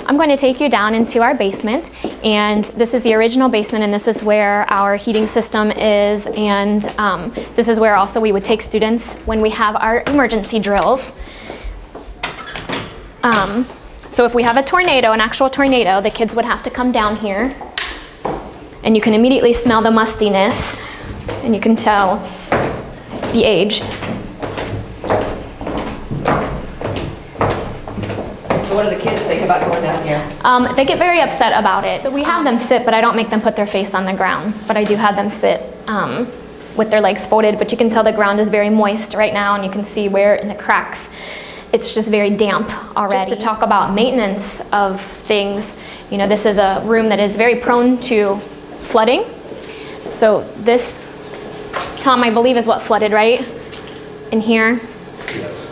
I'm going to take you down into our basement, and this is the original basement, and this is where our heating system is, and this is where also we would take students when we have our emergency drills. So if we have a tornado, an actual tornado, the kids would have to come down here, and you can immediately smell the mustiness, and you can tell the age. So what do the kids think about going down here? They get very upset about it. So we have them sit, but I don't make them put their face on the ground. But I do have them sit with their legs folded, but you can tell the ground is very moist right now, and you can see where in the cracks it's just very damp already. Just to talk about maintenance of things, you know, this is a room that is very prone to flooding. So this, Tom, I believe is what flooded, right? In here? Yes,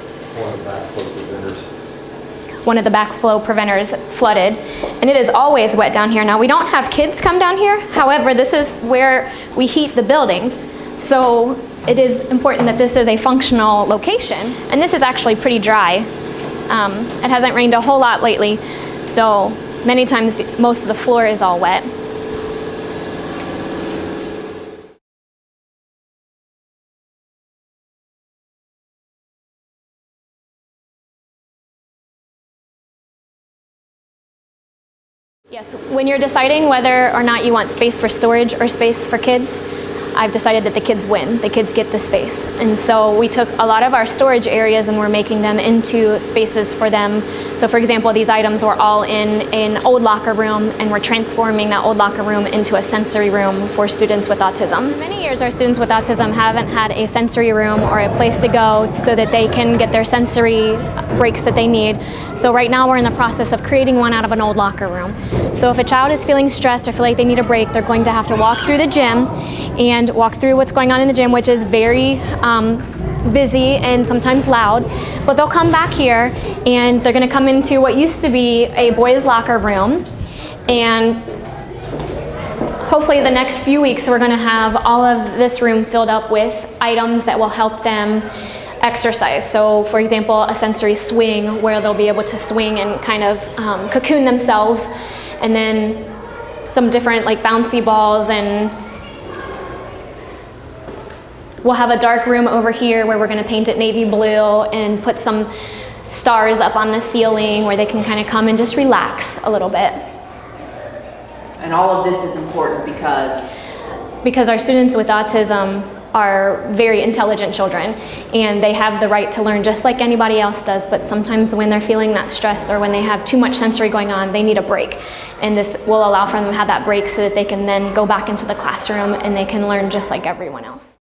one of the backflow preventers flooded, and it is always wet down here. Now we don't have kids come down here, however this is where we heat the building, so it is important that this is a functional location. And this is actually pretty dry. It hasn't rained a whole lot lately, so many times most of the floor is all wet. Yes, when you're deciding whether or not you want space for storage or space for kids, I've decided that the kids win. The kids get the space. And so we took a lot of our storage areas and we're making them into spaces for them. So for example, these items were all in an old locker room, and we're transforming that old locker room into a sensory room for students with autism. For many years, our students with autism haven't had a sensory room or a place to go so that they can get their sensory breaks that they need. So right now we're in the process of creating one out of an old locker room. So if a child is feeling stressed or feel like they need a break, they're going to have to walk through the gym and walk through what's going on in the gym, which is very busy and sometimes loud. But they'll come back here and they're going to come into what used to be a boys' locker room, and hopefully the next few weeks we're going to have all of this room filled up with items that will help them exercise. So for example, a sensory swing where they'll be able to swing and kind of cocoon themselves, and then some different like bouncy balls, and we'll have a dark room over here where we're going to paint it navy blue and put some stars up on the ceiling where they can kind of come and just relax a little bit. And all of this is important because our students with autism are very intelligent children, and they have the right to learn just like anybody else does, but sometimes when they're feeling that stressed or when they have too much sensory going on, they need a break. And this will allow for them to have that break so that they can then go back into the classroom and they can learn just like everyone else.